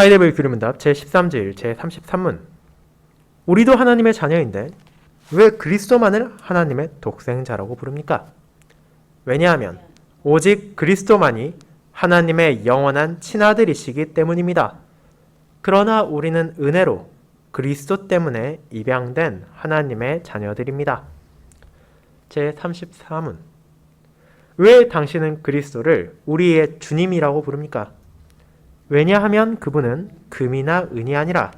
하이데베르 교리문답 제13질 제33문. 우리도 하나님의 자녀인데 왜 그리스도만을 하나님의 독생자라고 부릅니까? 왜냐하면 오직 그리스도만이 하나님의 영원한 친아들이시기 때문입니다. 그러나 우리는 은혜로 그리스도 때문에 입양된 하나님의 자녀들입니다. 제34문. 왜 당신은 그리스도를 우리의 주님이라고 부릅니까? 왜냐하면 그분은 금이나 은이 아니라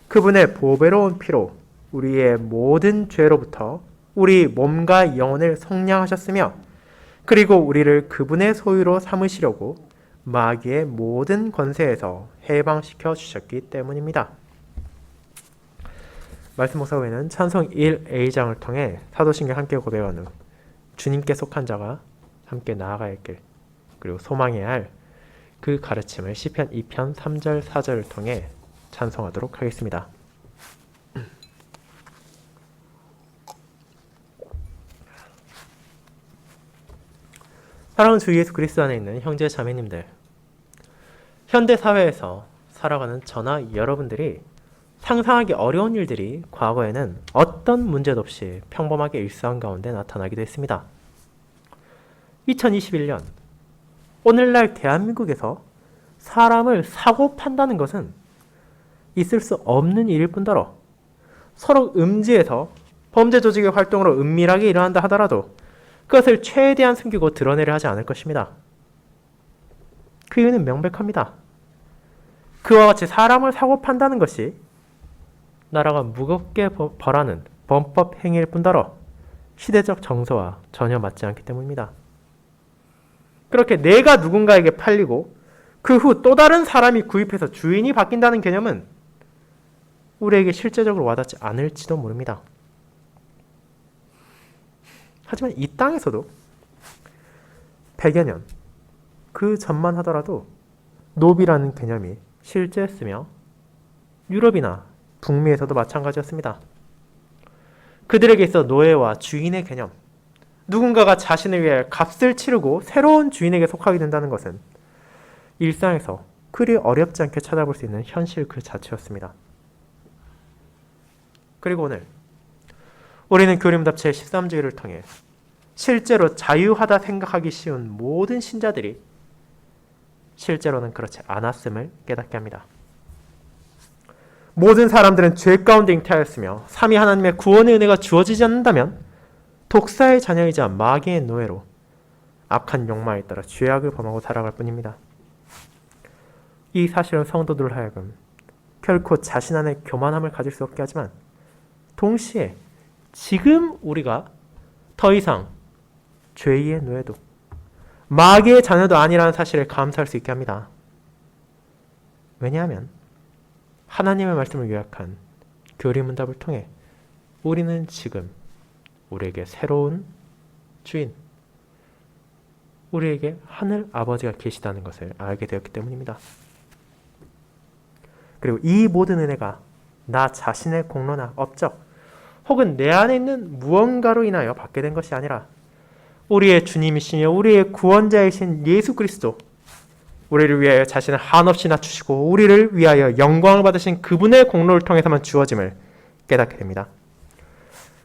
그분의 보배로운 피로 우리의 모든 죄로부터 우리 몸과 영혼을 속량하셨으며 그리고 우리를 그분의 소유로 삼으시려고 마귀의 모든 권세에서 해방시켜 주셨기 때문입니다. 말씀 목사 후에는 찬송 1A장을 통해 사도신경 함께 고백한 후 주님께 속한 자가 함께 나아가야 할 길, 그리고 소망해야 할 그 가르침을 시편 2편 3절 4절을 통해 찬송하도록 하겠습니다. 사랑하는 주 예수 그리스도 안에 있는 형제 자매님들, 현대 사회에서 살아가는 저나 여러분들이 상상하기 어려운 일들이 과거에는 어떤 문제도 없이 평범하게 일상 가운데 나타나기도 했습니다. 2021년 오늘날 대한민국에서 사람을 사고 판다는 것은 있을 수 없는 일일 뿐더러 서로 음지에서 범죄 조직의 활동으로 은밀하게 일어난다 하더라도 그것을 최대한 숨기고 드러내려 하지 않을 것입니다. 그 이유는 명백합니다. 그와 같이 사람을 사고 판다는 것이 나라가 무겁게 벌하는 범법 행위일 뿐더러 시대적 정서와 전혀 맞지 않기 때문입니다. 그렇게 내가 누군가에게 팔리고 그 후 또 다른 사람이 구입해서 주인이 바뀐다는 개념은 우리에게 실제적으로 와닿지 않을지도 모릅니다. 하지만 이 땅에서도 100여 년 그 전만 하더라도 노비라는 개념이 실제였으며 유럽이나 북미에서도 마찬가지였습니다. 그들에게 있어 노예와 주인의 개념, 누군가가 자신을 위해 값을 치르고 새로운 주인에게 속하게 된다는 것은 일상에서 그리 어렵지 않게 찾아볼 수 있는 현실 그 자체였습니다. 그리고 오늘 우리는 교리문답 제13주기를 통해 실제로 자유하다 생각하기 쉬운 모든 신자들이 실제로는 그렇지 않았음을 깨닫게 합니다. 모든 사람들은 죄 가운데 잉태하였으며 삼위 하나님의 구원의 은혜가 주어지지 않는다면 독사의 자녀이자 마귀의 노예로 악한 욕망에 따라 죄악을 범하고 살아갈 뿐입니다. 이 사실은 성도들 하여금 결코 자신 안에 교만함을 가질 수 없게 하지만 동시에 지금 우리가 더 이상 죄의 노예도 마귀의 자녀도 아니라는 사실을 감사할 수 있게 합니다. 왜냐하면 하나님의 말씀을 요약한 교리문답을 통해 우리는 지금 우리에게 새로운 주인, 우리에게 하늘 아버지가 계시다는 것을 알게 되었기 때문입니다. 그리고 이 모든 은혜가 나 자신의 공로나 업적 혹은 내 안에 있는 무언가로 인하여 받게 된 것이 아니라 우리의 주님이시며 우리의 구원자이신 예수 그리스도, 우리를 위하여 자신을 한없이 낮추시고 우리를 위하여 영광을 받으신 그분의 공로를 통해서만 주어짐을 깨닫게 됩니다.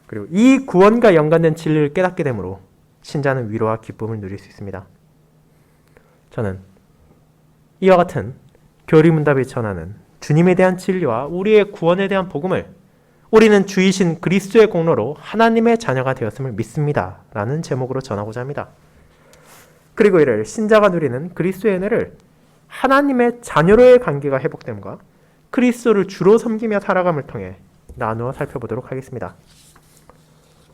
그리고 이 구원과 연관된 진리를 깨닫게 되므로 신자는 위로와 기쁨을 누릴 수 있습니다. 저는 이와 같은 교리문답이 전하는 주님에 대한 진리와 우리의 구원에 대한 복음을 우리는 주이신 그리스도의 공로로 하나님의 자녀가 되었음을 믿습니다. 라는 제목으로 전하고자 합니다. 그리고 이를 신자가 누리는 그리스도의 은혜를 하나님의 자녀로의 관계가 회복됨과 그리스도를 주로 섬기며 살아감을 통해 나누어 살펴보도록 하겠습니다.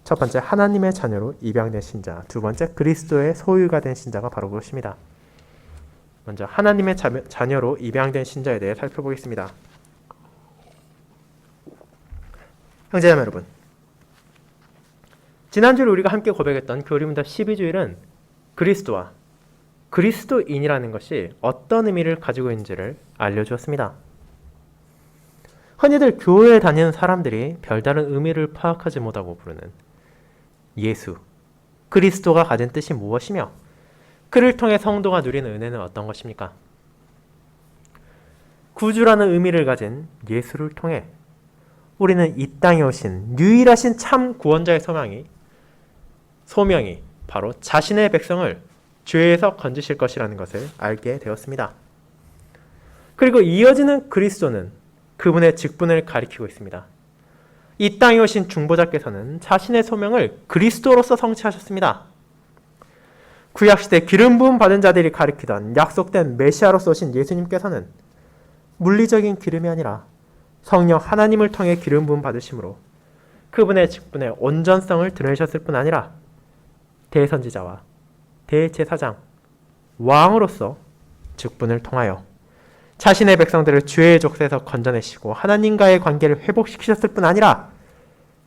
첫 번째, 하나님의 자녀로 입양된 신자. 두 번째, 그리스도의 소유가 된 신자가 바로 그것입니다. 먼저 하나님의 자녀로 입양된 신자에 대해 살펴보겠습니다. 형제자매 여러분, 지난주에 우리가 함께 고백했던 교리문답 12주일은 그리스도와 그리스도인이라는 것이 어떤 의미를 가지고 있는지를 알려주었습니다. 흔히들 교회에 다니는 사람들이 별다른 의미를 파악하지 못하고 부르는 예수, 그리스도가 가진 뜻이 무엇이며 그를 통해 성도가 누리는 은혜는 어떤 것입니까? 구주라는 의미를 가진 예수를 통해 우리는 이 땅에 오신 유일하신 참 구원자의 소명이 바로 자신의 백성을 죄에서 건지실 것이라는 것을 알게 되었습니다. 그리고 이어지는 그리스도는 그분의 직분을 가리키고 있습니다. 이 땅에 오신 중보자께서는 자신의 소명을 그리스도로서 성취하셨습니다. 구약시대 기름 부음 받은 자들이 가리키던 약속된 메시아로서 오신 예수님께서는 물리적인 기름이 아니라 성령 하나님을 통해 기름 부음 받으심으로 그분의 직분의 온전성을 드러내셨을 뿐 아니라 대선지자와 대제사장, 왕으로서 직분을 통하여 자신의 백성들을 죄의 족쇄에서 건져내시고 하나님과의 관계를 회복시키셨을 뿐 아니라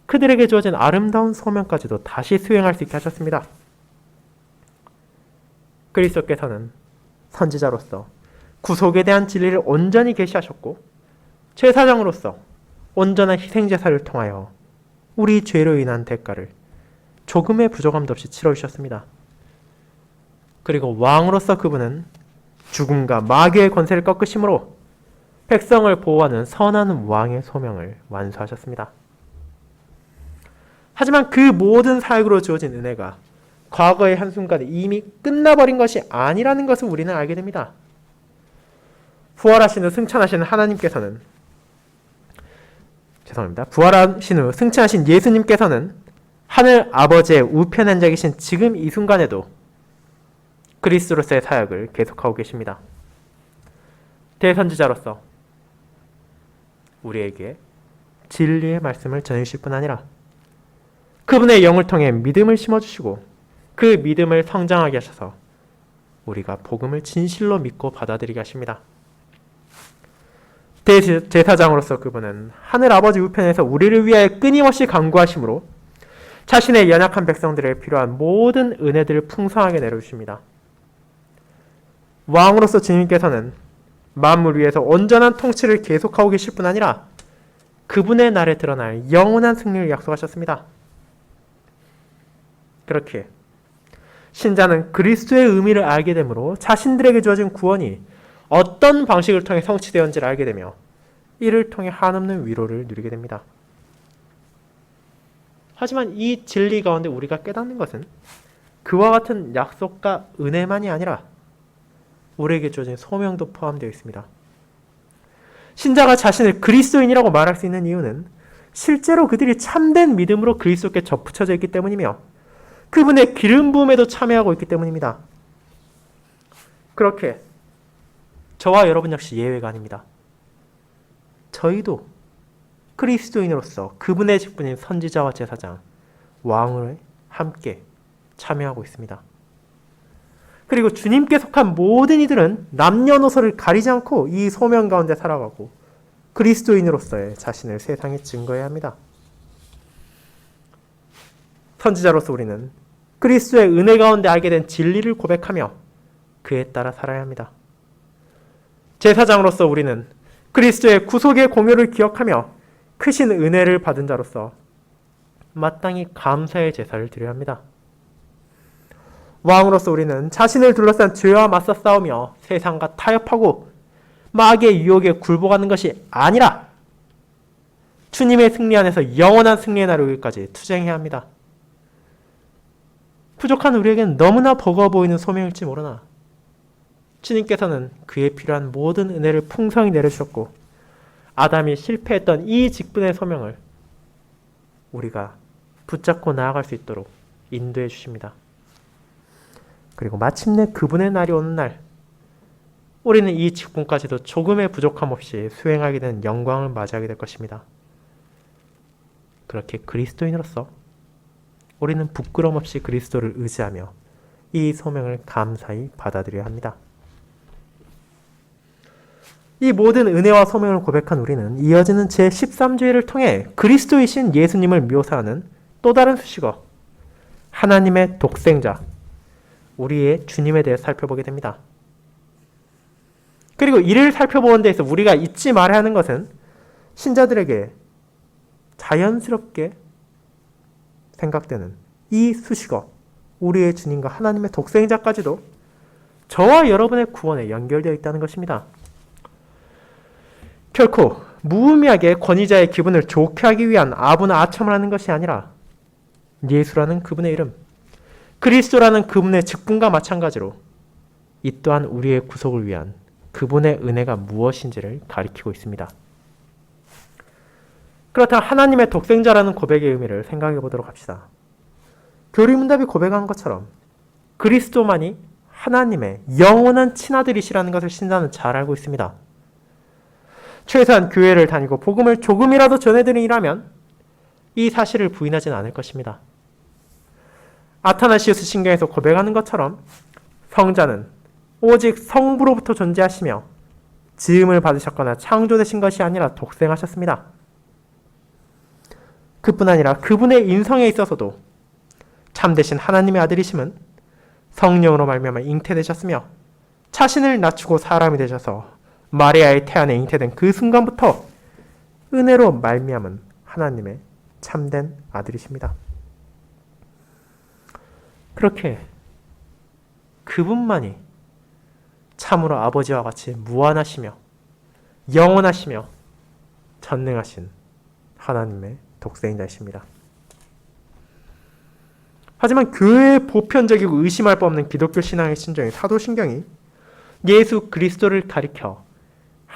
그들에게 주어진 아름다운 소명까지도 다시 수행할 수 있게 하셨습니다. 그리스도께서는 선지자로서 구속에 대한 진리를 온전히 계시하셨고 제사장으로서 온전한 희생제사를 통하여 우리 죄로 인한 대가를 조금의 부족함도 없이 치러주셨습니다. 그리고 왕으로서 그분은 죽음과 마귀의 권세를 꺾으심으로 백성을 보호하는 선한 왕의 소명을 완수하셨습니다. 하지만 그 모든 사역으로 주어진 은혜가 과거의 한순간에 이미 끝나버린 것이 아니라는 것을 우리는 알게 됩니다. 부활하신 후 승천하신 예수님께서는 하늘 아버지의 우편에 앉아 계신 지금 이 순간에도 그리스도로서의 사역을 계속하고 계십니다. 대선지자로서 우리에게 진리의 말씀을 전해주실 뿐 아니라 그분의 영을 통해 믿음을 심어주시고 그 믿음을 성장하게 하셔서 우리가 복음을 진실로 믿고 받아들이게 하십니다. 대제사장으로서 그분은 하늘 아버지 우편에서 우리를 위하여 끊임없이 간구하심으로 자신의 연약한 백성들에 필요한 모든 은혜들을 풍성하게 내려주십니다. 왕으로서 주님께서는 만물 위에서 온전한 통치를 계속하고 계실 뿐 아니라 그분의 날에 드러날 영원한 승리를 약속하셨습니다. 그렇게 신자는 그리스도의 의미를 알게 되므로 자신들에게 주어진 구원이 어떤 방식을 통해 성취되었는지를 알게 되며 이를 통해 한없는 위로를 누리게 됩니다. 하지만 이 진리 가운데 우리가 깨닫는 것은 그와 같은 약속과 은혜만이 아니라 우리에게 주어진 소명도 포함되어 있습니다. 신자가 자신을 그리스도인이라고 말할 수 있는 이유는 실제로 그들이 참된 믿음으로 그리스도께 접붙여져 있기 때문이며 그분의 기름 부음에도 참여하고 있기 때문입니다. 그렇게 저와 여러분 역시 예외가 아닙니다. 저희도 그리스도인으로서 그분의 직분인 선지자와 제사장, 왕을 함께 참여하고 있습니다. 그리고 주님께 속한 모든 이들은 남녀노소를 가리지 않고 이 소명 가운데 살아가고 그리스도인으로서의 자신을 세상에 증거해야 합니다. 선지자로서 우리는 그리스도의 은혜 가운데 알게 된 진리를 고백하며 그에 따라 살아야 합니다. 제사장으로서 우리는 그리스도의 구속의 공효를 기억하며 크신 은혜를 받은 자로서 마땅히 감사의 제사를 드려야 합니다. 왕으로서 우리는 자신을 둘러싼 죄와 맞서 싸우며 세상과 타협하고 마귀의 유혹에 굴복하는 것이 아니라 주님의 승리 안에서 영원한 승리에 나르기까지 투쟁해야 합니다. 부족한 우리에게는 너무나 버거워 보이는 소명일지 모르나 주님께서는 그에 필요한 모든 은혜를 풍성히 내려주셨고 아담이 실패했던 이 직분의 소명을 우리가 붙잡고 나아갈 수 있도록 인도해 주십니다. 그리고 마침내 그분의 날이 오는 날 우리는 이 직분까지도 조금의 부족함 없이 수행하게 된 영광을 맞이하게 될 것입니다. 그렇게 그리스도인으로서 우리는 부끄럼 없이 그리스도를 의지하며 이 소명을 감사히 받아들여야 합니다. 이 모든 은혜와 소명을 고백한 우리는 이어지는 제13주일을 통해 그리스도이신 예수님을 묘사하는 또 다른 수식어, 하나님의 독생자, 우리의 주님에 대해 살펴보게 됩니다. 그리고 이를 살펴보는 데에서 우리가 잊지 말아야 하는 것은 신자들에게 자연스럽게 생각되는 이 수식어, 우리의 주님과 하나님의 독생자까지도 저와 여러분의 구원에 연결되어 있다는 것입니다. 결코 무의미하게 권위자의 기분을 좋게 하기 위한 아부나 아첨을 하는 것이 아니라 예수라는 그분의 이름, 그리스도라는 그분의 직분과 마찬가지로 이 또한 우리의 구속을 위한 그분의 은혜가 무엇인지를 가리키고 있습니다. 그렇다면 하나님의 독생자라는 고백의 의미를 생각해 보도록 합시다. 교리문답이 고백한 것처럼 그리스도만이 하나님의 영원한 친아들이시라는 것을 신자는 잘 알고 있습니다. 최소한 교회를 다니고 복음을 조금이라도 전해드린 이라면 이 사실을 부인하진 않을 것입니다. 아타나시우스 신경에서 고백하는 것처럼 성자는 오직 성부로부터 존재하시며 지음을 받으셨거나 창조되신 것이 아니라 독생하셨습니다. 그뿐 아니라 그분의 인성에 있어서도 참되신 하나님의 아들이심은 성령으로 말미암아 잉태되셨으며 자신을 낮추고 사람이 되셔서 마리아의 태안에 잉태된 그 순간부터 은혜로 말미암은 하나님의 참된 아들이십니다. 그렇게 그분만이 참으로 아버지와 같이 무한하시며 영원하시며 전능하신 하나님의 독생자이십니다. 하지만 교회의 보편적이고 의심할 바 없는 기독교 신앙의 신정인 사도신경이 예수 그리스도를 가리켜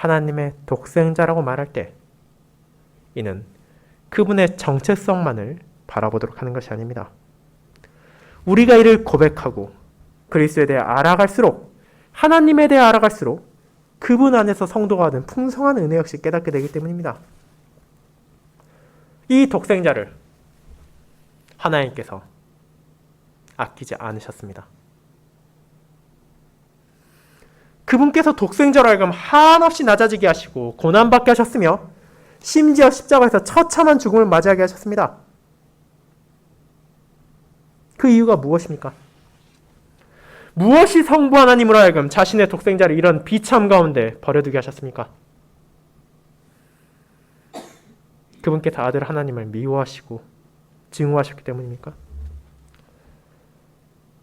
하나님의 독생자라고 말할 때 이는 그분의 정체성만을 바라보도록 하는 것이 아닙니다. 우리가 이를 고백하고 그리스도에 대해 알아갈수록 하나님에 대해 알아갈수록 그분 안에서 성도가 얻은 풍성한 은혜 역시 깨닫게 되기 때문입니다. 이 독생자를 하나님께서 아끼지 않으셨습니다. 그분께서 독생자로 하여금 한없이 낮아지게 하시고 고난받게 하셨으며 심지어 십자가에서 처참한 죽음을 맞이하게 하셨습니다. 그 이유가 무엇입니까? 무엇이 성부 하나님으로 하여금 자신의 독생자를 이런 비참 가운데 버려두게 하셨습니까? 그분께서 아들 하나님을 미워하시고 증오하셨기 때문입니까?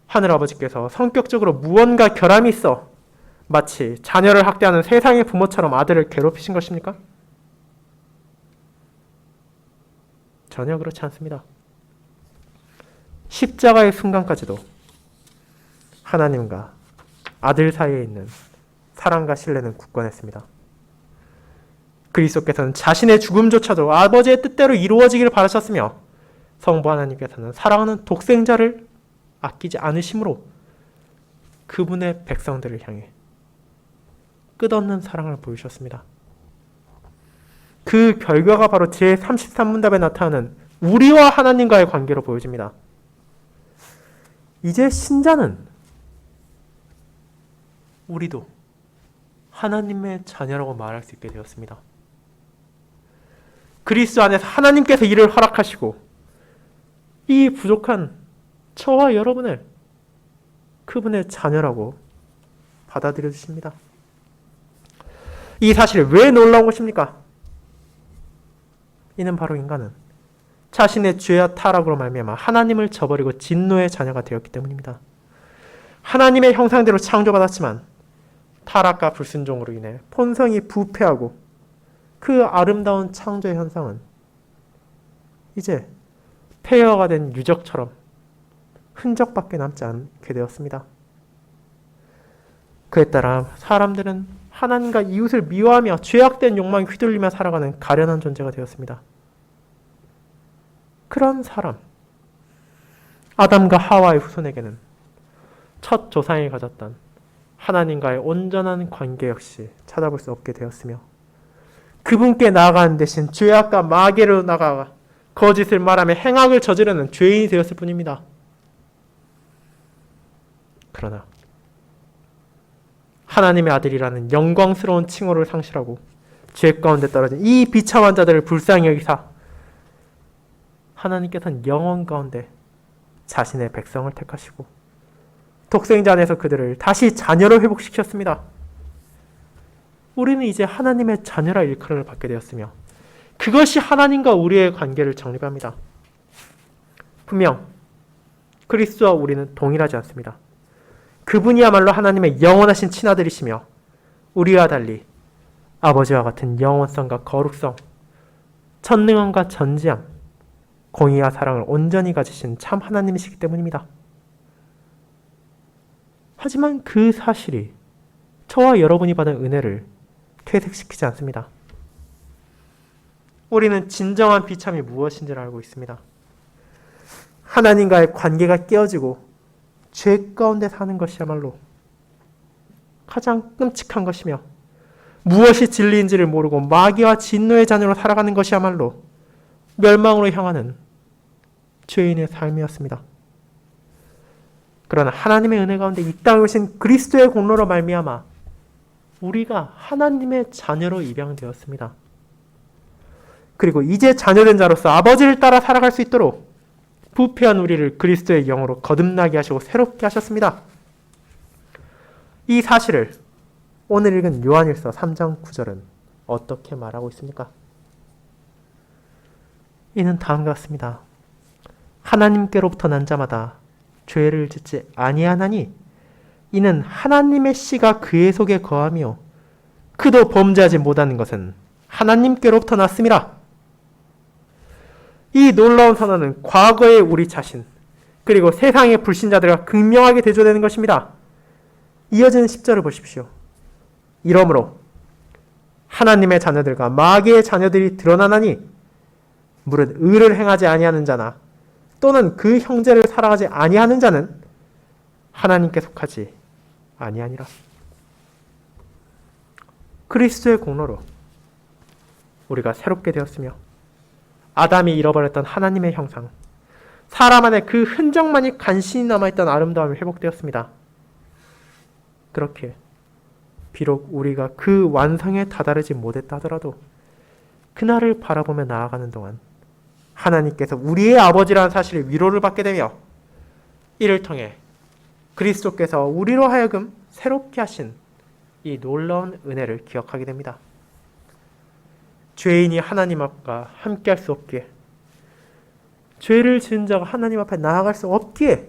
하늘아버지께서 성격적으로 무언가 결함이 있어 마치 자녀를 학대하는 세상의 부모처럼 아들을 괴롭히신 것입니까? 전혀 그렇지 않습니다. 십자가의 순간까지도 하나님과 아들 사이에 있는 사랑과 신뢰는 굳건했습니다. 그리스도께서는 자신의 죽음조차도 아버지의 뜻대로 이루어지기를 바라셨으며 성부 하나님께서는 사랑하는 독생자를 아끼지 않으심으로 그분의 백성들을 향해 끝없는 사랑을 보이셨습니다. 그 결과가 바로 제33문답에 나타나는 우리와 하나님과의 관계로 보여집니다. 이제 신자는 우리도 하나님의 자녀라고 말할 수 있게 되었습니다. 그리스도 안에서 하나님께서 이를 허락하시고 이 부족한 저와 여러분을 그분의 자녀라고 받아들여 주십니다. 이 사실이 왜 놀라운 것입니까? 이는 바로 인간은 자신의 죄와 타락으로 말미암아 하나님을 저버리고 진노의 자녀가 되었기 때문입니다. 하나님의 형상대로 창조받았지만 타락과 불순종으로 인해 본성이 부패하고 그 아름다운 창조의 현상은 이제 폐허가 된 유적처럼 흔적밖에 남지 않게 되었습니다. 그에 따라 사람들은 하나님과 이웃을 미워하며 죄악된 욕망에 휘둘리며 살아가는 가련한 존재가 되었습니다. 그런 사람, 아담과 하와의 후손에게는 첫 조상이 가졌던 하나님과의 온전한 관계 역시 찾아볼 수 없게 되었으며 그분께 나아가는 대신 죄악과 마귀로 나아가 거짓을 말하며 행악을 저지르는 죄인이 되었을 뿐입니다. 그러나 하나님의 아들이라는 영광스러운 칭호를 상실하고 죄 가운데 떨어진 이 비참한 자들을 불쌍히 여기사 하나님께서는 영원 가운데 자신의 백성을 택하시고 독생자 안에서 그들을 다시 자녀로 회복시켰습니다. 우리는 이제 하나님의 자녀라 일컬음을 받게 되었으며 그것이 하나님과 우리의 관계를 정립합니다. 분명 그리스도와 우리는 동일하지 않습니다. 그분이야말로 하나님의 영원하신 친아들이시며 우리와 달리 아버지와 같은 영원성과 거룩성, 전능함과 전지함, 공의와 사랑을 온전히 가지신 참 하나님이시기 때문입니다. 하지만 그 사실이 저와 여러분이 받은 은혜를 퇴색시키지 않습니다. 우리는 진정한 비참이 무엇인지를 알고 있습니다. 하나님과의 관계가 깨어지고 죄 가운데 사는 것이야말로 가장 끔찍한 것이며, 무엇이 진리인지를 모르고 마귀와 진노의 자녀로 살아가는 것이야말로 멸망으로 향하는 죄인의 삶이었습니다. 그러나 하나님의 은혜 가운데 이 땅에 오신 그리스도의 공로로 말미암아 우리가 하나님의 자녀로 입양되었습니다. 그리고 이제 자녀된 자로서 아버지를 따라 살아갈 수 있도록 부패한 우리를 그리스도의 영으로 거듭나게 하시고 새롭게 하셨습니다. 이 사실을 오늘 읽은 요한일서 3장 9절은 어떻게 말하고 있습니까? 이는 다음과 같습니다. 하나님께로부터 난 자마다 죄를 짓지 아니하나니 이는 하나님의 씨가 그의 속에 거하며 그도 범죄하지 못하는 것은 하나님께로부터 났음이라. 이 놀라운 선언은 과거의 우리 자신, 그리고 세상의 불신자들과 극명하게 대조되는 것입니다. 이어지는 10절을 보십시오. 이러므로 하나님의 자녀들과 마귀의 자녀들이 드러나나니 무릇 의를 행하지 아니하는 자나 또는 그 형제를 사랑하지 아니하는 자는 하나님께 속하지 아니하니라. 그리스도의 공로로 우리가 새롭게 되었으며 아담이 잃어버렸던 하나님의 형상, 사람 안에 그 흔적만이 간신히 남아있던 아름다움이 회복되었습니다. 그렇게 비록 우리가 그 완성에 다다르지 못했다 하더라도 그날을 바라보며 나아가는 동안 하나님께서 우리의 아버지라는 사실의 위로를 받게 되며 이를 통해 그리스도께서 우리로 하여금 새롭게 하신 이 놀라운 은혜를 기억하게 됩니다. 죄인이 하나님 앞과 함께할 수 없기에, 죄를 지은 자가 하나님 앞에 나아갈 수 없기에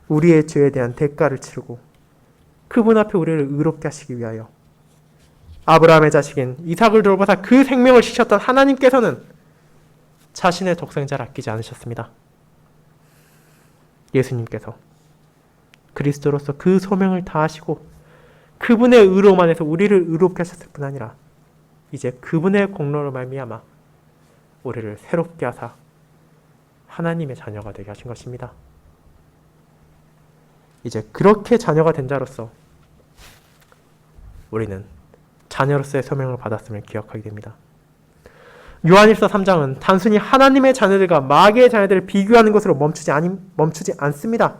우리의 죄에 대한 대가를 치르고 그분 앞에 우리를 의롭게 하시기 위하여 아브라함의 자식인 이삭을 돌보사 그 생명을 지셨던 하나님께서는 자신의 독생자를 아끼지 않으셨습니다. 예수님께서 그리스도로서 그 소명을 다하시고 그분의 의로움 안에서 우리를 의롭게 하셨을 뿐 아니라 이제 그분의 공로로 말미암아 우리를 새롭게 하사 하나님의 자녀가 되게 하신 것입니다. 이제 그렇게 자녀가 된 자로서 우리는 자녀로서의 소명을 받았음을 기억하게 됩니다. 요한일서 3장은 단순히 하나님의 자녀들과 마귀의 자녀들을 비교하는 것으로 멈추지 않습니다.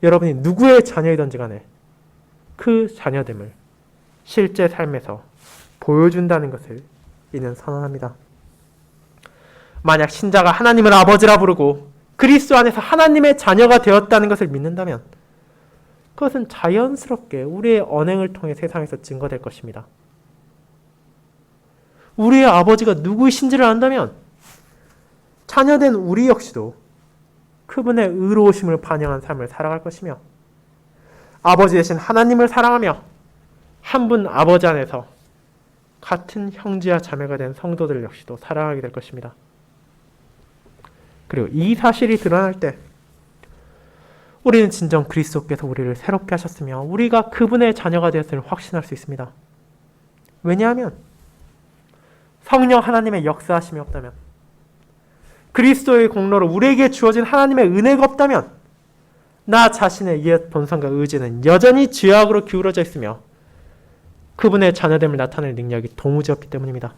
여러분이 누구의 자녀이든지 간에 그 자녀됨을 실제 삶에서 보여준다는 것을 이는 선언합니다. 만약 신자가 하나님을 아버지라 부르고 그리스도 안에서 하나님의 자녀가 되었다는 것을 믿는다면 그것은 자연스럽게 우리의 언행을 통해 세상에서 증거될 것입니다. 우리의 아버지가 누구이신지를 안다면 자녀된 우리 역시도 그분의 의로우심을 반영한 삶을 살아갈 것이며 아버지 대신 하나님을 사랑하며 한 분 아버지 안에서 같은 형제와 자매가 된 성도들 역시도 사랑하게 될 것입니다. 그리고 이 사실이 드러날 때 우리는 진정 그리스도께서 우리를 새롭게 하셨으며 우리가 그분의 자녀가 되었음을 확신할 수 있습니다. 왜냐하면 성령 하나님의 역사하심이 없다면, 그리스도의 공로로 우리에게 주어진 하나님의 은혜가 없다면 나 자신의 옛 본성과 의지는 여전히 죄악으로 기울어져 있으며 그분의 자녀됨을 나타낼 능력이 도무지 없기 때문입니다.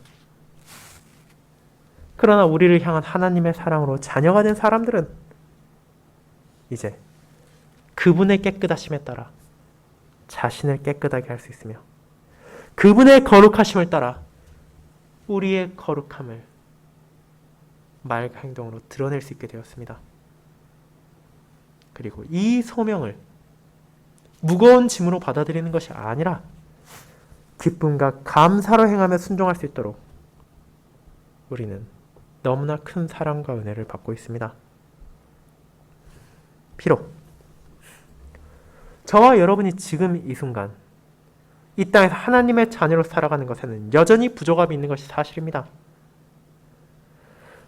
그러나 우리를 향한 하나님의 사랑으로 자녀가 된 사람들은 이제 그분의 깨끗하심에 따라 자신을 깨끗하게 할 수 있으며 그분의 거룩하심을 따라 우리의 거룩함을 말과 행동으로 드러낼 수 있게 되었습니다. 그리고 이 소명을 무거운 짐으로 받아들이는 것이 아니라 기쁨과 감사로 행하며 순종할 수 있도록 우리는 너무나 큰 사랑과 은혜를 받고 있습니다. 비록 저와 여러분이 지금 이 순간 이 땅에서 하나님의 자녀로 살아가는 것에는 여전히 부족함이 있는 것이 사실입니다.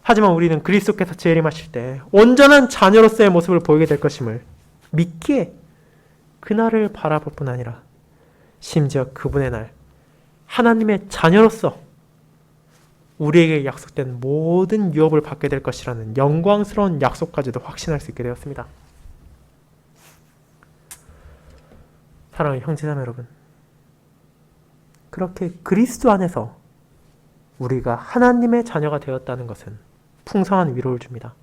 하지만 우리는 그리스도께서 재림하실 때 온전한 자녀로서의 모습을 보이게 될 것임을 믿기에 그날을 바라볼 뿐 아니라 심지어 그분의 날 하나님의 자녀로서 우리에게 약속된 모든 유업을 받게 될 것이라는 영광스러운 약속까지도 확신할 수 있게 되었습니다. 사랑하는 형제자매 여러분, 그렇게 그리스도 안에서 우리가 하나님의 자녀가 되었다는 것은 풍성한 위로를 줍니다.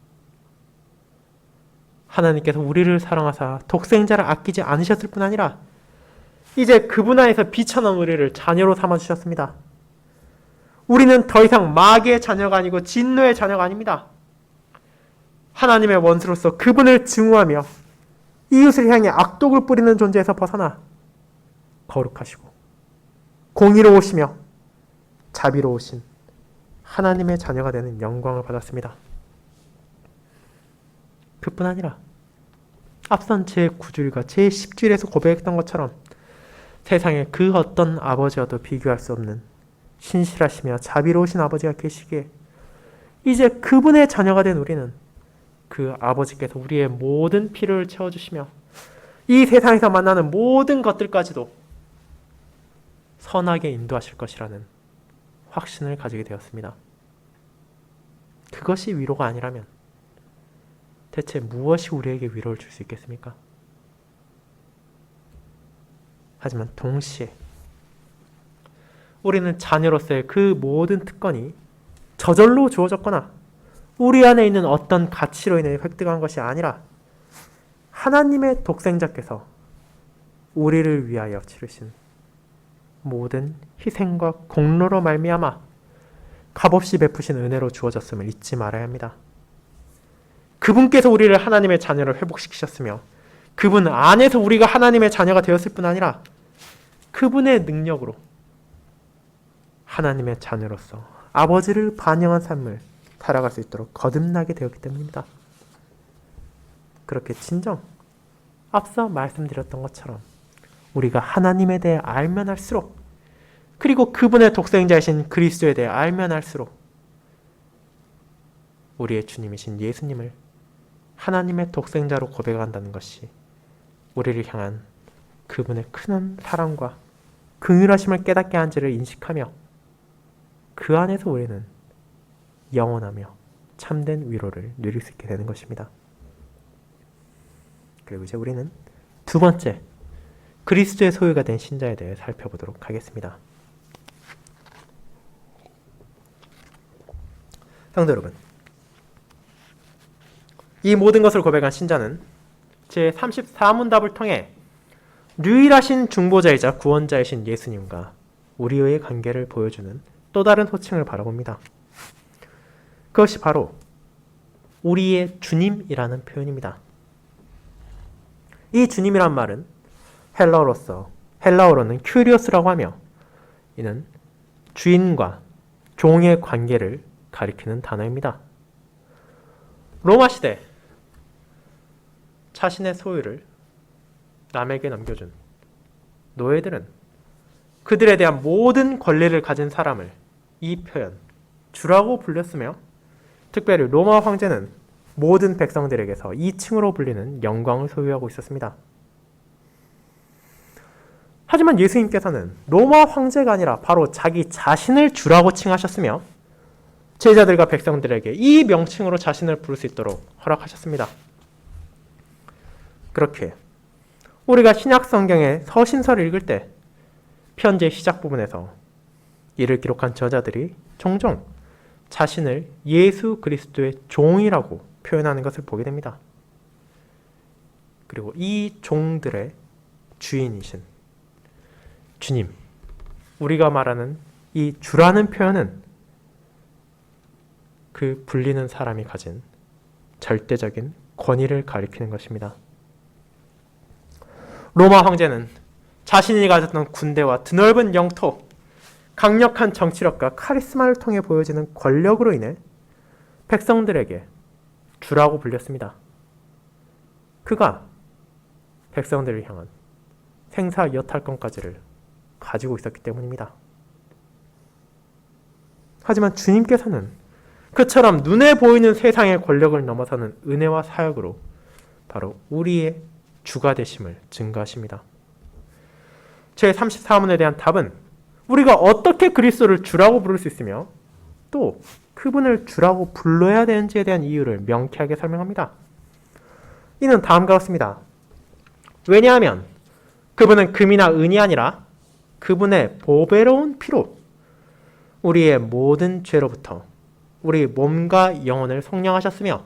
하나님께서 우리를 사랑하사 독생자를 아끼지 않으셨을 뿐 아니라 이제 그분 안에서 비천한 우리를 자녀로 삼아주셨습니다. 우리는 더 이상 마귀의 자녀가 아니고 진노의 자녀가 아닙니다. 하나님의 원수로서 그분을 증오하며 이웃을 향해 악독을 뿌리는 존재에서 벗어나 거룩하시고 공의로우시며 자비로우신 하나님의 자녀가 되는 영광을 받았습니다. 그뿐 아니라 앞선 제9주일과 제10주일에서 고백했던 것처럼 세상에 그 어떤 아버지와도 비교할 수 없는 신실하시며 자비로우신 아버지가 계시기에 이제 그분의 자녀가 된 우리는 그 아버지께서 우리의 모든 필요를 채워주시며 이 세상에서 만나는 모든 것들까지도 선하게 인도하실 것이라는 확신을 가지게 되었습니다. 그것이 위로가 아니라면 대체 무엇이 우리에게 위로를 줄 수 있겠습니까? 하지만 동시에 우리는 자녀로서의 그 모든 특권이 저절로 주어졌거나 우리 안에 있는 어떤 가치로 인해 획득한 것이 아니라 하나님의 독생자께서 우리를 위하여 치르신 모든 희생과 공로로 말미암아 값없이 베푸신 은혜로 주어졌음을 잊지 말아야 합니다. 그분께서 우리를 하나님의 자녀로 회복시키셨으며 그분 안에서 우리가 하나님의 자녀가 되었을 뿐 아니라 그분의 능력으로 하나님의 자녀로서 아버지를 반영한 삶을 살아갈 수 있도록 거듭나게 되었기 때문입니다. 그렇게 진정 앞서 말씀드렸던 것처럼 우리가 하나님에 대해 알면 알수록 그리고 그분의 독생자이신 그리스도에 대해 알면 알수록 우리의 주님이신 예수님을 하나님의 독생자로 고백한다는 것이 우리를 향한 그분의 큰 사랑과 긍휼하심을 깨닫게 한지를 인식하며 그 안에서 우리는 영원하며 참된 위로를 누릴 수 있게 되는 것입니다. 그리고 이제 우리는 두 번째 그리스도의 소유가 된 신자에 대해 살펴보도록 하겠습니다. 성도 여러분, 이 모든 것을 고백한 신자는 제34문답을 통해 유일하신 중보자이자 구원자이신 예수님과 우리의 관계를 보여주는 또 다른 호칭을 바라봅니다. 그것이 바로 우리의 주님이라는 표현입니다. 이 주님이란 말은 헬라어로는 큐리오스라고 하며 이는 주인과 종의 관계를 가리키는 단어입니다. 로마 시대 자신의 소유를 남에게 넘겨준 노예들은 그들에 대한 모든 권리를 가진 사람을 이 표현 주라고 불렸으며 특별히 로마 황제는 모든 백성들에게서 이 칭으로 불리는 영광을 소유하고 있었습니다. 하지만 예수님께서는 로마 황제가 아니라 바로 자기 자신을 주라고 칭하셨으며 제자들과 백성들에게 이 명칭으로 자신을 부를 수 있도록 허락하셨습니다. 그렇게 우리가 신약 성경의 서신서를 읽을 때 편지의 시작 부분에서 이를 기록한 저자들이 종종 자신을 예수 그리스도의 종이라고 표현하는 것을 보게 됩니다. 그리고 이 종들의 주인이신 주님, 우리가 말하는 이 주라는 표현은 그 불리는 사람이 가진 절대적인 권위를 가리키는 것입니다. 로마 황제는 자신이 가졌던 군대와 드넓은 영토, 강력한 정치력과 카리스마를 통해 보여지는 권력으로 인해 백성들에게 주라고 불렸습니다. 그가 백성들을 향한 생사 여탈권까지를 가지고 있었기 때문입니다. 하지만 주님께서는 그처럼 눈에 보이는 세상의 권력을 넘어서는 은혜와 사역으로 바로 우리의 주가 되심을 증거하십니다. 제34문에 대한 답은 우리가 어떻게 그리스도를 주라고 부를 수 있으며 또 그분을 주라고 불러야 되는지에 대한 이유를 명쾌하게 설명합니다. 이는 다음과 같습니다. 왜냐하면 그분은 금이나 은이 아니라 그분의 보배로운 피로 우리의 모든 죄로부터 우리 몸과 영혼을 속량하셨으며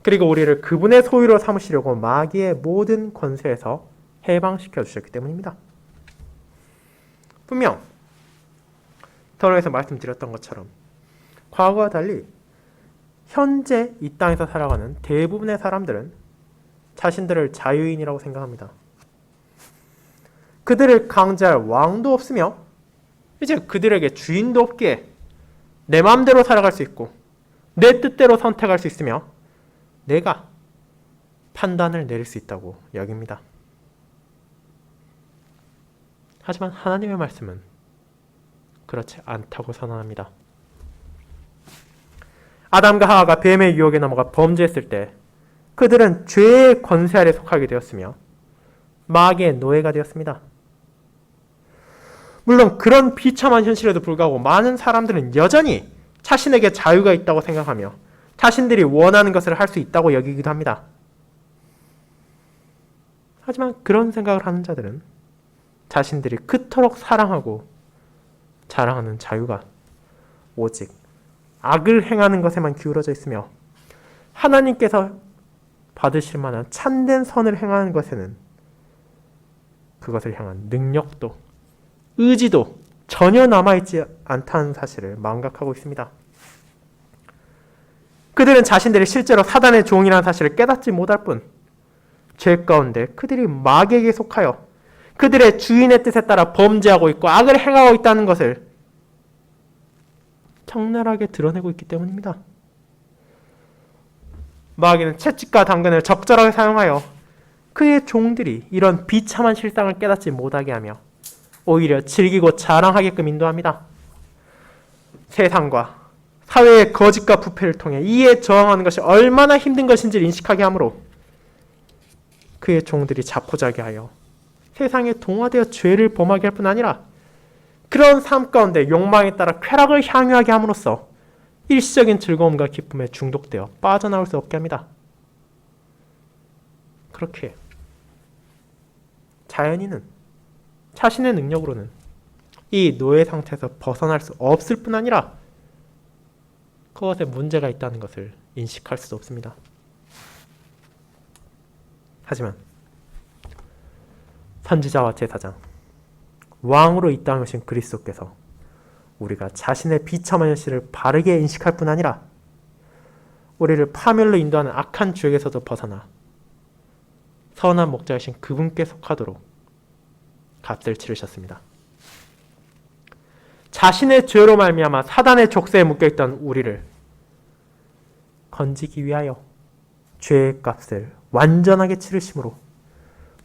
그리고 우리를 그분의 소유로 삼으시려고 마귀의 모든 권세에서 해방시켜 주셨기 때문입니다. 분명 더러에서 말씀드렸던 것처럼 과거와 달리 현재 이 땅에서 살아가는 대부분의 사람들은 자신들을 자유인이라고 생각합니다. 그들을 강제할 왕도 없으며 이제 그들에게 주인도 없기에 내 마음대로 살아갈 수 있고 내 뜻대로 선택할 수 있으며 내가 판단을 내릴 수 있다고 여깁니다. 하지만 하나님의 말씀은 그렇지 않다고 선언합니다. 아담과 하와가 뱀의 유혹에 넘어가 범죄했을 때 그들은 죄의 권세 아래 속하게 되었으며 마귀의 노예가 되었습니다. 물론 그런 비참한 현실에도 불구하고 많은 사람들은 여전히 자신에게 자유가 있다고 생각하며 자신들이 원하는 것을 할 수 있다고 여기기도 합니다. 하지만 그런 생각을 하는 자들은 자신들이 그토록 사랑하고 자랑하는 자유가 오직 악을 행하는 것에만 기울어져 있으며 하나님께서 받으실 만한 참된 선을 행하는 것에는 그것을 향한 능력도 의지도 전혀 남아있지 않다는 사실을 망각하고 있습니다. 그들은 자신들이 실제로 사단의 종이라는 사실을 깨닫지 못할 뿐 죄 가운데 그들이 마귀에게 속하여 그들의 주인의 뜻에 따라 범죄하고 있고 악을 행하고 있다는 것을 적나라하게 드러내고 있기 때문입니다. 마귀는 채찍과 당근을 적절하게 사용하여 그의 종들이 이런 비참한 실상을 깨닫지 못하게 하며 오히려 즐기고 자랑하게끔 인도합니다. 세상과 사회의 거짓과 부패를 통해 이에 저항하는 것이 얼마나 힘든 것인지를 인식하게 하므로 그의 종들이 자포자기하여 세상에 동화되어 죄를 범하게 할 뿐 아니라 그런 삶 가운데 욕망에 따라 쾌락을 향유하게 함으로써 일시적인 즐거움과 기쁨에 중독되어 빠져나올 수 없게 합니다. 그렇게 자연인은 자신의 능력으로는 이 노예 상태에서 벗어날 수 없을 뿐 아니라 그것에 문제가 있다는 것을 인식할 수도 없습니다. 하지만 선지자와 제사장, 왕으로 이 땅에 오신 그리스도께서 우리가 자신의 비참한 현실을 바르게 인식할 뿐 아니라 우리를 파멸로 인도하는 악한 죄에서도 벗어나 선한 목자이신 그분께 속하도록 값을 치르셨습니다. 자신의 죄로 말미암아 사단의 족쇄에 묶여있던 우리를 건지기 위하여 죄의 값을 완전하게 치르심으로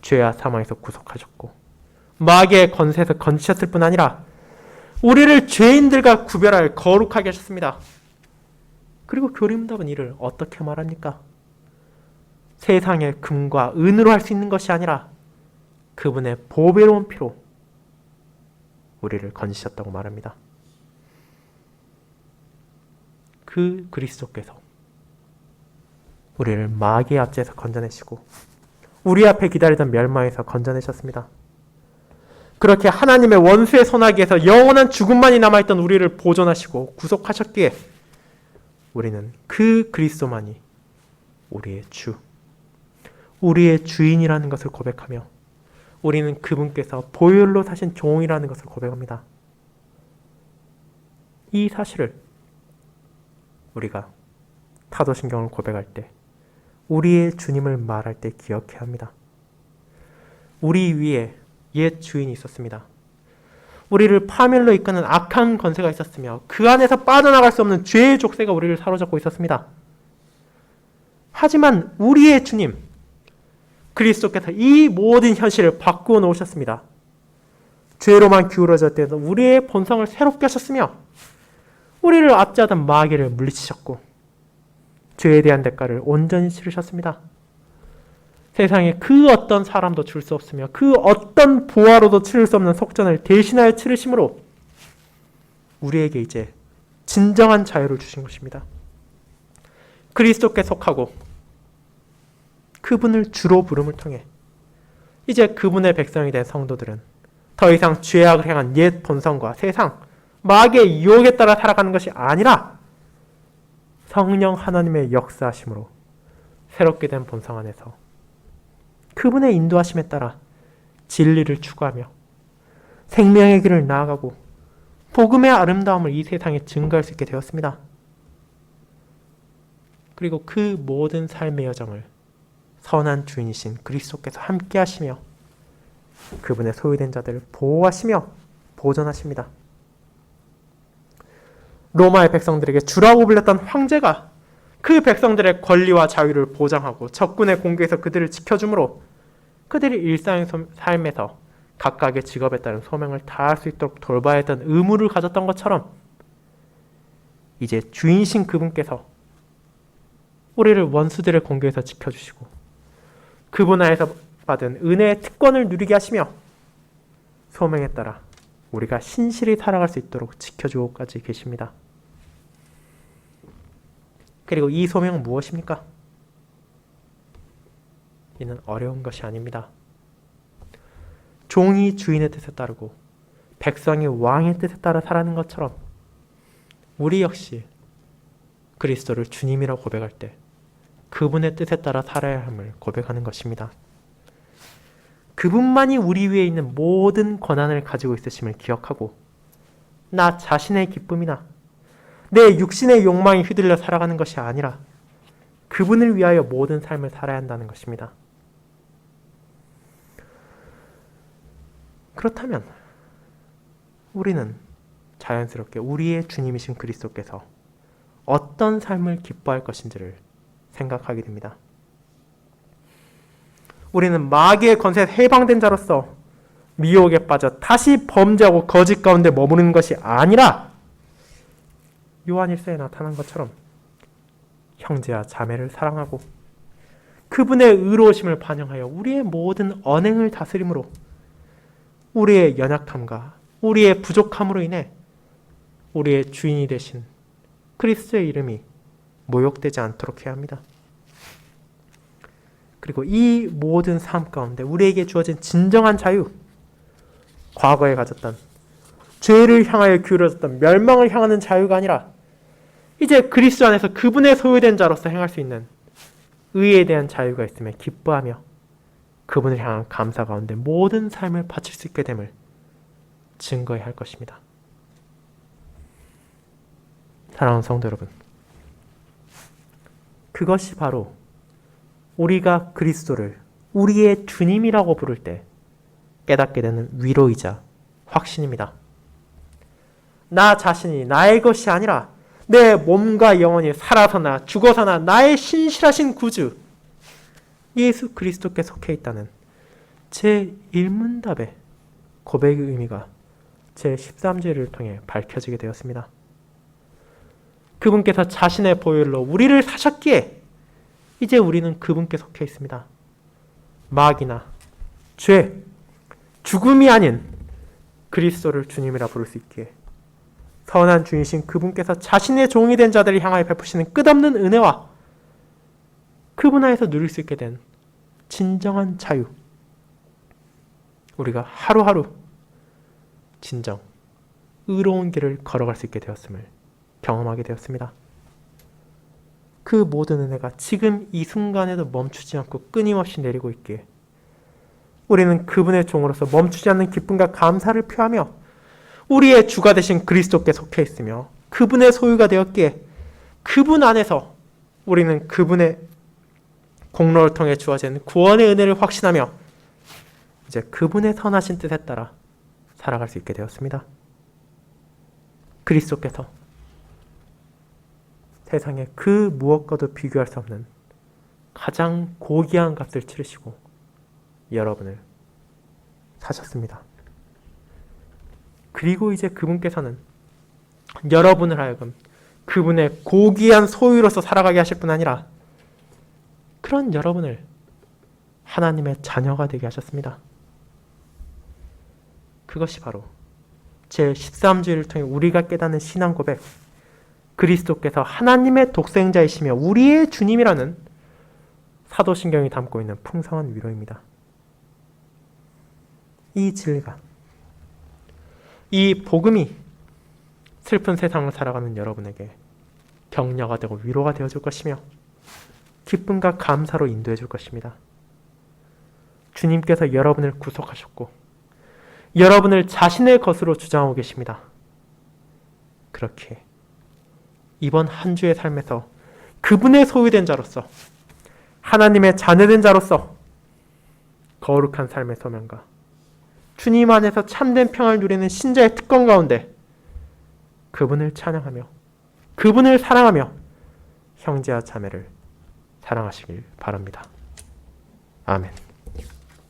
죄와 사망에서 구속하셨고 마귀의 권세에서 건지셨을 뿐 아니라 우리를 죄인들과 구별하여 거룩하게 하셨습니다. 그리고 교리문답은 이를 어떻게 말합니까? 세상의 금과 은으로 할 수 있는 것이 아니라 그분의 보배로운 피로 우리를 건지셨다고 말합니다. 그 그리스도께서 우리를 마귀의 압제에서 건져내시고 우리 앞에 기다리던 멸망에서 건져내셨습니다. 그렇게 하나님의 원수의 손아귀에서 영원한 죽음만이 남아있던 우리를 보존하시고 구속하셨기에 우리는 그 그리스도만이 우리의 주, 우리의 주인이라는 것을 고백하며 우리는 그분께서 보혈로 사신 종이라는 것을 고백합니다. 이 사실을 우리가 사도신경을 고백할 때 우리의 주님을 말할 때 기억해야 합니다. 우리 위에 옛 주인이 있었습니다. 우리를 파멸로 이끄는 악한 권세가 있었으며 그 안에서 빠져나갈 수 없는 죄의 족쇄가 우리를 사로잡고 있었습니다. 하지만 우리의 주님, 그리스도께서 이 모든 현실을 바꾸어 놓으셨습니다. 죄로만 기울어졌을 때도 우리의 본성을 새롭게 하셨으며 우리를 압제하던 마귀를 물리치셨고 죄에 대한 대가를 온전히 치르셨습니다. 세상에 그 어떤 사람도 줄 수 없으며 그 어떤 보화로도 치를 수 없는 속전을 대신하여 치르심으로 우리에게 이제 진정한 자유를 주신 것입니다. 그리스도께 속하고 그분을 주로 부름을 통해 이제 그분의 백성이 된 성도들은 더 이상 죄악을 향한 옛 본성과 세상, 마귀의 유혹에 따라 살아가는 것이 아니라 성령 하나님의 역사하심으로 새롭게 된 본성 안에서 그분의 인도하심에 따라 진리를 추구하며 생명의 길을 나아가고 복음의 아름다움을 이 세상에 증거할 수 있게 되었습니다. 그리고 그 모든 삶의 여정을 선한 주인이신 그리스도께서 함께 하시며 그분의 소유된 자들을 보호하시며 보존하십니다. 로마의 백성들에게 주라고 불렸던 황제가 그 백성들의 권리와 자유를 보장하고 적군의 공격에서 그들을 지켜주므로 그들이 일상의 삶에서 각각의 직업에 따른 소명을 다할 수 있도록 돌봐야 했던 의무를 가졌던 것처럼 이제 주인이신 그분께서 우리를 원수들의 공격에서 지켜주시고 그분 안에서 받은 은혜의 특권을 누리게 하시며 소명에 따라 우리가 신실히 살아갈 수 있도록 지켜주고까지 계십니다. 그리고 이 소명은 무엇입니까? 이는 어려운 것이 아닙니다. 종이 주인의 뜻에 따르고 백성이 왕의 뜻에 따라 살아가는 것처럼 우리 역시 그리스도를 주님이라고 고백할 때 그분의 뜻에 따라 살아야 함을 고백하는 것입니다. 그분만이 우리 위에 있는 모든 권한을 가지고 있으심을 기억하고 나 자신의 기쁨이나 내 육신의 욕망이 휘둘려 살아가는 것이 아니라 그분을 위하여 모든 삶을 살아야 한다는 것입니다. 그렇다면 우리는 자연스럽게 우리의 주님이신 그리스도께서 어떤 삶을 기뻐할 것인지를 생각하게 됩니다. 우리는 마귀의 권세에 해방된 자로서 미혹에 빠져 다시 범죄하고 거짓 가운데 머무르는 것이 아니라 요한 1서에 나타난 것처럼 형제와 자매를 사랑하고 그분의 의로우심을 반영하여 우리의 모든 언행을 다스림으로 우리의 연약함과 우리의 부족함으로 인해 우리의 주인이 되신 그리스도의 이름이 모욕되지 않도록 해야 합니다. 그리고 이 모든 삶 가운데 우리에게 주어진 진정한 자유, 과거에 가졌던 죄를 향하여 기울어졌던 멸망을 향하는 자유가 아니라 이제 그리스도 안에서 그분의 소유된 자로서 행할 수 있는 의에 대한 자유가 있음에 기뻐하며 그분을 향한 감사 가운데 모든 삶을 바칠 수 있게 됨을 증거해야 할 것입니다. 사랑하는 성도 여러분, 그것이 바로 우리가 그리스도를 우리의 주님이라고 부를 때 깨닫게 되는 위로이자 확신입니다. 나 자신이 나의 것이 아니라 내 몸과 영혼이 살아서나 죽어서나 나의 신실하신 구주 예수 그리스도께 속해 있다는 제 1문답의 고백의 의미가 제 13절을 통해 밝혀지게 되었습니다. 그분께서 자신의 보혈로 우리를 사셨기에 이제 우리는 그분께 속해 있습니다. 마귀나 죄, 죽음이 아닌 그리스도를 주님이라 부를 수 있기에 선한 주이신 그분께서 자신의 종이 된 자들을 향하여 베푸시는 끝없는 은혜와 그분 안에서 누릴 수 있게 된 진정한 자유, 우리가 하루하루 진정 의로운 길을 걸어갈 수 있게 되었음을 경험하게 되었습니다. 그 모든 은혜가 지금 이 순간에도 멈추지 않고 끊임없이 내리고 있기에 우리는 그분의 종으로서 멈추지 않는 기쁨과 감사를 표하며 우리의 주가 되신 그리스도께 속해 있으며 그분의 소유가 되었기에 그분 안에서 우리는 그분의 공로를 통해 주어진 구원의 은혜를 확신하며 이제 그분의 선하신 뜻에 따라 살아갈 수 있게 되었습니다. 그리스도께서 세상에 그 무엇과도 비교할 수 없는 가장 고귀한 값을 치르시고 여러분을 사셨습니다. 그리고 이제 그분께서는 여러분을 하여금 그분의 고귀한 소유로서 살아가게 하실 뿐 아니라 그런 여러분을 하나님의 자녀가 되게 하셨습니다. 그것이 바로 제13주일을 통해 우리가 깨닫는 신앙 고백, 그리스도께서 하나님의 독생자이시며 우리의 주님이라는 사도신경이 담고 있는 풍성한 위로입니다. 이 진리가, 이 복음이 슬픈 세상을 살아가는 여러분에게 격려가 되고 위로가 되어줄 것이며 기쁨과 감사로 인도해 줄 것입니다. 주님께서 여러분을 구속하셨고 여러분을 자신의 것으로 주장하고 계십니다. 그렇게 이번 한 주의 삶에서 그분의 소유된 자로서, 하나님의 자녀된 자로서 거룩한 삶의 소명과 주님 안에서 참된 평안을 누리는 신자의 특권 가운데 그분을 찬양하며 그분을 사랑하며 형제와 자매를 사랑하시길 바랍니다. 아멘.